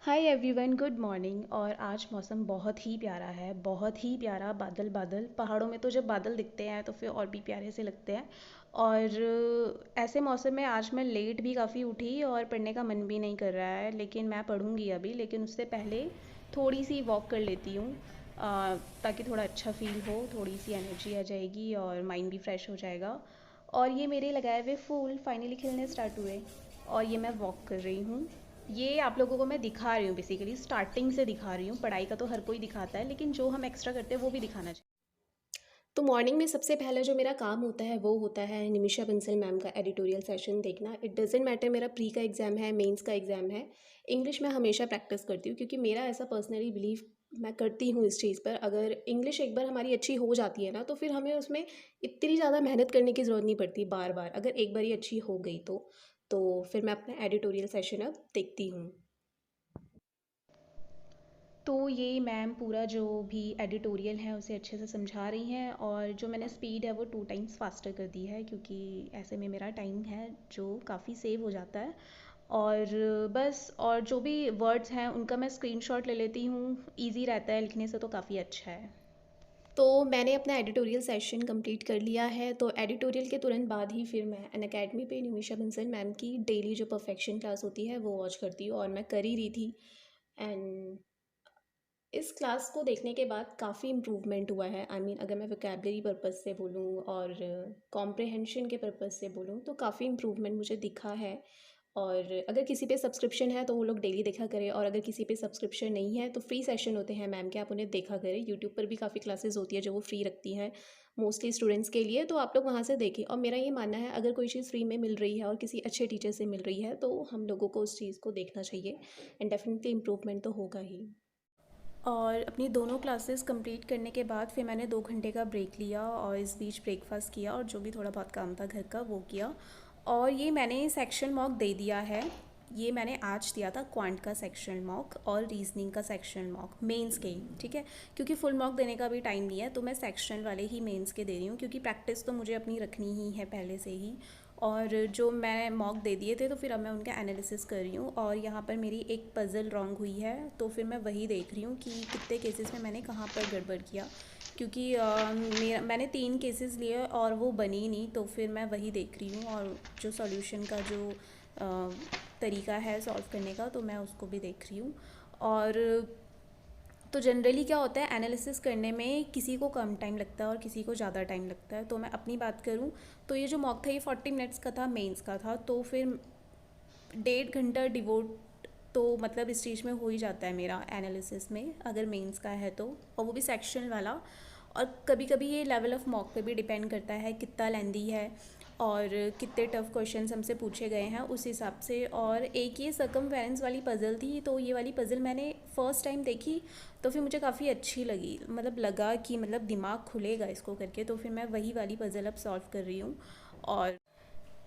Hi everyone, good morning. और आज मौसम बहुत ही प्यारा है, बहुत ही प्यारा। बादल बादल, पहाड़ों में तो जब बादल दिखते हैं तो फिर और भी प्यारे से लगते हैं। और ऐसे मौसम में आज मैं लेट भी काफ़ी उठी और पढ़ने का मन भी नहीं कर रहा है, लेकिन मैं पढ़ूंगी अभी। लेकिन उससे पहले थोड़ी सी वॉक कर लेती हूँ, ताकि थोड़ा अच्छा फील हो, थोड़ी सी एनर्जी आ जाएगी और माइंड भी फ्रेश हो जाएगा। और ये मेरे लगाए हुए फूल फाइनली खिलने स्टार्ट हुए और ये मैं वॉक कर रही हूँ। ये आप लोगों को मैं दिखा रही हूँ, बेसिकली स्टार्टिंग से दिखा रही हूँ। पढ़ाई का तो हर कोई दिखाता है, लेकिन जो हम एक्स्ट्रा करते हैं वो भी दिखाना चाहिए। तो मॉर्निंग में सबसे पहला जो मेरा काम होता है वो होता है निमिषा बंसल मैम का एडिटोरियल सेशन देखना। इट डजेंट मैटर मेरा प्री का एग्ज़ाम है, मेंस का एग्ज़ाम है। इंग्लिश मैं हमेशा प्रैक्टिस करती हूँ क्योंकि मेरा ऐसा पर्सनली बिलीव मैं करती हूँ इस चीज़ पर। अगर इंग्लिश एक बार हमारी अच्छी हो जाती है ना, तो फिर हमें उसमें इतनी ज़्यादा मेहनत करने की ज़रूरत नहीं पड़ती बार बार। अगर एक बार ही अच्छी हो गई तो फिर मैं अपना एडिटोरियल सेशन अब देखती हूँ। तो ये मैम पूरा जो भी एडिटोरियल है उसे अच्छे से समझा रही हैं, और जो मैंने स्पीड है वो 2 टाइम्स फास्टर कर दी है, क्योंकि ऐसे में मेरा टाइम है जो काफ़ी सेव हो जाता है। और बस, और जो भी वर्ड्स हैं उनका मैं स्क्रीनशॉट ले लेती हूँ। ईजी रहता है लिखने से, तो काफ़ी अच्छा है। तो मैंने अपना एडिटोरियल सेशन कंप्लीट कर लिया है। तो एडिटोरियल के तुरंत बाद ही फिर मैं अन अकेडमी पे निमिषा बंसल मैम की डेली जो परफेक्शन क्लास होती है वो वॉच करती हूँ, और मैं कर ही रही थी। एंड इस क्लास को देखने के बाद काफ़ी इम्प्रूवमेंट हुआ है। आई मीन अगर मैं वोकेबलरी पर्पज़ से बोलूँ और कॉम्प्रहेंशन के पर्पज़ से बोलूँ तो काफ़ी इम्प्रूवमेंट मुझे दिखा है। और अगर किसी पे सब्सक्रिप्शन है तो वो लोग डेली देखा करें, और अगर किसी पे सब्सक्रिप्शन नहीं है तो फ्री सेशन होते हैं मैम के, आप उन्हें देखा करें। यूट्यूब पर भी काफ़ी क्लासेस होती है जो वो फ्री रखती हैं मोस्टली स्टूडेंट्स के लिए, तो आप लोग वहाँ से देखें। और मेरा ये मानना है, अगर कोई चीज़ फ्री में मिल रही है और किसी अच्छे टीचर से मिल रही है तो हम लोगों को उस चीज़ को देखना चाहिए। एंड डेफिनेटली इम्प्रूवमेंट तो होगा ही। और अपनी दोनों क्लासेस कंप्लीट करने के बाद फिर मैंने 2 घंटे का ब्रेक लिया, और इस बीच ब्रेकफास्ट किया और जो भी थोड़ा बहुत काम था घर का वो किया। और ये मैंने सेक्शन मॉक दे दिया है। ये मैंने आज दिया था क्वांट का सेक्शन मॉक और रीजनिंग का सेक्शन मॉक, मेंस के ही, ठीक है। क्योंकि फुल मॉक देने का भी टाइम नहीं है, तो मैं सेक्शन वाले ही मेंस के दे रही हूँ, क्योंकि प्रैक्टिस तो मुझे अपनी रखनी ही है पहले से ही। और जो मैं मॉक दे दिए थे तो फिर अब मैं उनका एनालिसिस कर रही हूँ। और यहाँ पर मेरी एक पज़ल रॉन्ग हुई है, तो फिर मैं वही देख रही हूँ कि कितने केसेस में मैंने कहाँ पर गड़बड़ किया। क्योंकि मैंने 3 केसेस लिए और वो बनी नहीं, तो फिर मैं वही देख रही हूँ। और जो सॉल्यूशन का जो तरीका है सॉल्व करने का, तो मैं उसको भी देख रही हूँ। और तो जनरली क्या होता है, एनालिसिस करने में किसी को कम टाइम लगता है और किसी को ज़्यादा टाइम लगता है। तो मैं अपनी बात करूँ तो ये जो मॉक था ये 40 मिनट्स का था, मेंस का था, तो फिर 1.5 घंटा डिवोट तो मतलब इस चीज़ में हो ही जाता है मेरा एनालिसिस में, अगर मेंस का है तो। और वो भी सेक्शन वाला। और कभी कभी ये लेवल ऑफ मॉक पे भी डिपेंड करता है कितना लेंदी है और कितने टफ क्वेश्चंस हमसे पूछे गए हैं उस हिसाब से। और एक ये सर्कमफेरेंस वाली पज़ल थी, तो ये वाली पज़ल मैंने फ़र्स्ट टाइम देखी तो फिर मुझे काफ़ी अच्छी लगी। मतलब लगा कि मतलब दिमाग खुलेगा इसको करके, तो फिर मैं वही वाली पज़ल अब सॉल्व कर रही हूँ। और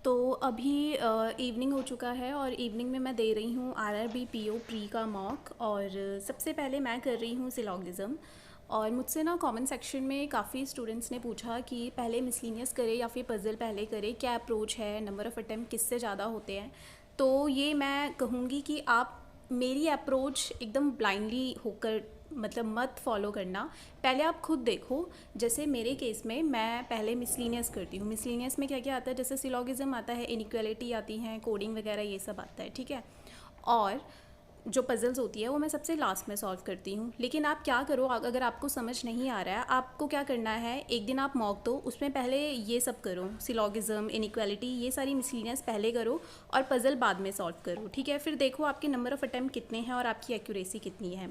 तो अभी इवनिंग हो चुका है और इवनिंग में मैं दे रही हूँ आरआरबी पीओ प्री का मॉक। और सबसे पहले मैं कर रही हूँ सिलॉगिज़म। और मुझसे ना कमेंट सेक्शन में काफ़ी स्टूडेंट्स ने पूछा कि पहले मिसलिनियस करे या फिर पज़ल पहले करे, क्या अप्रोच है, नंबर ऑफ़ अटैम्प्ट किससे ज़्यादा होते हैं। तो ये मैं कहूँगी कि आप मेरी अप्रोच एकदम ब्लाइंडली होकर मतलब मत फॉलो करना। पहले आप खुद देखो। जैसे मेरे केस में मैं पहले मिसलिनियस करती हूँ। मिसलिनियस में क्या क्या आता है, जैसे सिलॉगिज्म आता है, इनइक्वालिटी आती हैं, कोडिंग वगैरह ये सब आता है, ठीक है। और जो पजल्स होती है वो मैं सबसे लास्ट में सॉल्व करती हूँ। लेकिन आप क्या करो, अगर आपको समझ नहीं आ रहा है, आपको क्या करना है, एक दिन आप मॉक दो, उसमें पहले ये सब करो, सिलॉगिज्म, इनइक्वालिटी, ये सारी मिसलिनियस पहले करो और पज़ल बाद में सॉल्व करो, ठीक है। फिर देखो आपके नंबर ऑफ़ अटैम्प्ट कितने हैं और आपकी एक्यूरेसी कितनी है।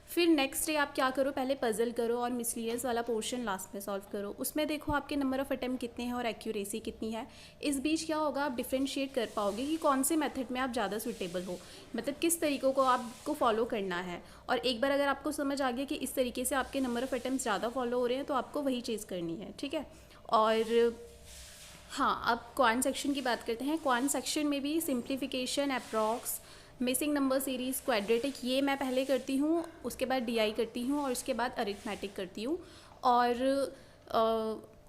फिर नेक्स्ट डे आप क्या करो, पहले पज़ल करो और मिसलिनियस वाला पोर्शन लास्ट में सॉल्व करो, उसमें देखो आपके नंबर ऑफ़ अटैम्प्ट कितने हैं और एक्यूरेसी कितनी है। इस बीच क्या होगा, आप डिफ्रेंशिएट कर पाओगे कि कौन से मेथड में आप ज़्यादा सूटेबल हो, मतलब किस तरीक़ों को आपको फॉलो करना है। और एक बार अगर आपको समझ आ गया कि इस तरीके से आपके नंबर ऑफ़ अटैम्प्ट ज़्यादा फॉलो हो रहे हैं, तो आपको वही चीज़ करनी है, ठीक है। और हाँ, अब क्वांट सेक्शन की बात करते हैं। क्वांट सेक्शन में भी simplification, approx, missing number series, quadratic, ये मैं पहले करती हूँ, उसके बाद डीआई करती हूँ और उसके बाद अरिथमेटिक करती हूँ। और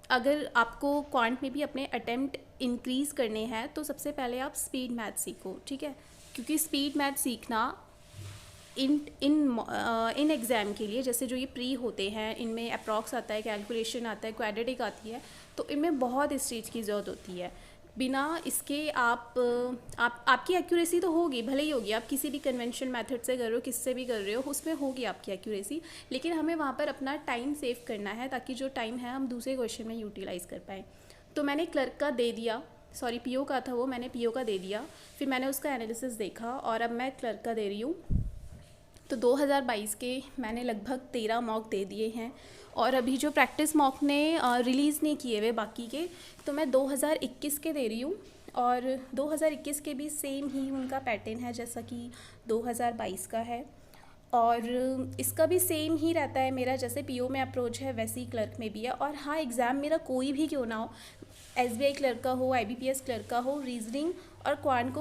अगर आपको क्वांट में भी अपने अटेम्प्ट इंक्रीज़ करने हैं तो सबसे पहले आप स्पीड मैथ सीखो, ठीक है। क्योंकि स्पीड मैथ सीखना इन एग्ज़ाम के लिए, जैसे जो ये प्री होते हैं, इनमें अप्रॉक्स आता है, कैलकुलेशन आता है, क्वाड्रेटिक आती है, तो इनमें बहुत इस चीज़ की ज़रूरत होती है। बिना इसके आपकी एक्यूरेसी तो होगी, भले ही होगी, आप किसी भी कन्वेंशन मेथड से कर रहे हो, किससे भी कर रहे हो, उसमें होगी आपकी एक्यूरेसी, लेकिन हमें वहाँ पर अपना टाइम सेव करना है ताकि जो टाइम है हम दूसरे क्वेश्चन में यूटिलाइज़ कर पाएँ। तो मैंने क्लर्क का दे दिया, सॉरी पीओ का था वो, मैंने पीओ का दे दिया, फिर मैंने उसका एनालिसिस देखा और अब मैं क्लर्क का दे रही हूँ। तो 2022 के मैंने लगभग 13 मॉक दे दिए हैं और अभी जो प्रैक्टिस मॉक ने रिलीज़ नहीं किए हुए बाकी के, तो मैं 2021 के दे रही हूँ और 2021 के भी सेम ही उनका पैटर्न है जैसा कि 2022 का है और इसका भी सेम ही रहता है मेरा, जैसे पीओ में अप्रोच है वैसे ही क्लर्क में भी है। और हाँ, एग्ज़ाम मेरा कोई भी क्यों ना हो, एसबीआई क्लर्क का हो, आईबीपीएस क्लर्क का हो, रीजनिंग और क्वांट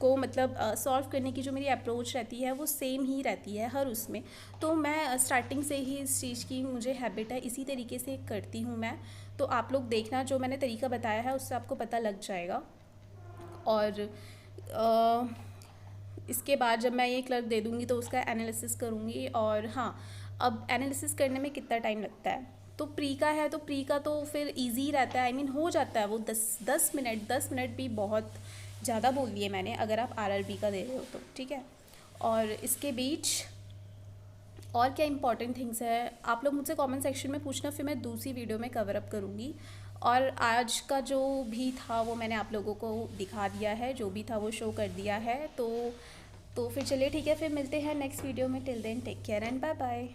को मतलब सॉल्व करने की जो मेरी अप्रोच रहती है वो सेम ही रहती है हर उसमें। तो मैं स्टार्टिंग से ही इस चीज़ की मुझे हैबिट है, इसी तरीके से करती हूँ मैं। तो आप लोग देखना, जो मैंने तरीका बताया है उससे आपको पता लग जाएगा। और इसके बाद जब मैं ये क्लर्क दे दूँगी तो उसका एनालिसिस करूँगी। और हाँ, अब एनालिसिस करने में कितना टाइम लगता है, तो प्री का है तो प्री का तो फिर इजी रहता है, आई मीन हो जाता है वो 10 मिनट। 10 मिनट भी बहुत ज़्यादा बोल दिए मैंने, अगर आप आरआरबी का दे रहे हो तो ठीक है। और इसके बीच और क्या इंपॉर्टेंट थिंग्स है आप लोग मुझसे कमेंट सेक्शन में पूछना, फिर मैं दूसरी वीडियो में कवर अप करूँगी। और आज का जो भी था वो मैंने आप लोगों को दिखा दिया है, जो भी था वो शो कर दिया है। तो फिर चलिए ठीक है, फिर मिलते हैं नेक्स्ट वीडियो में। Till then take care and bye bye.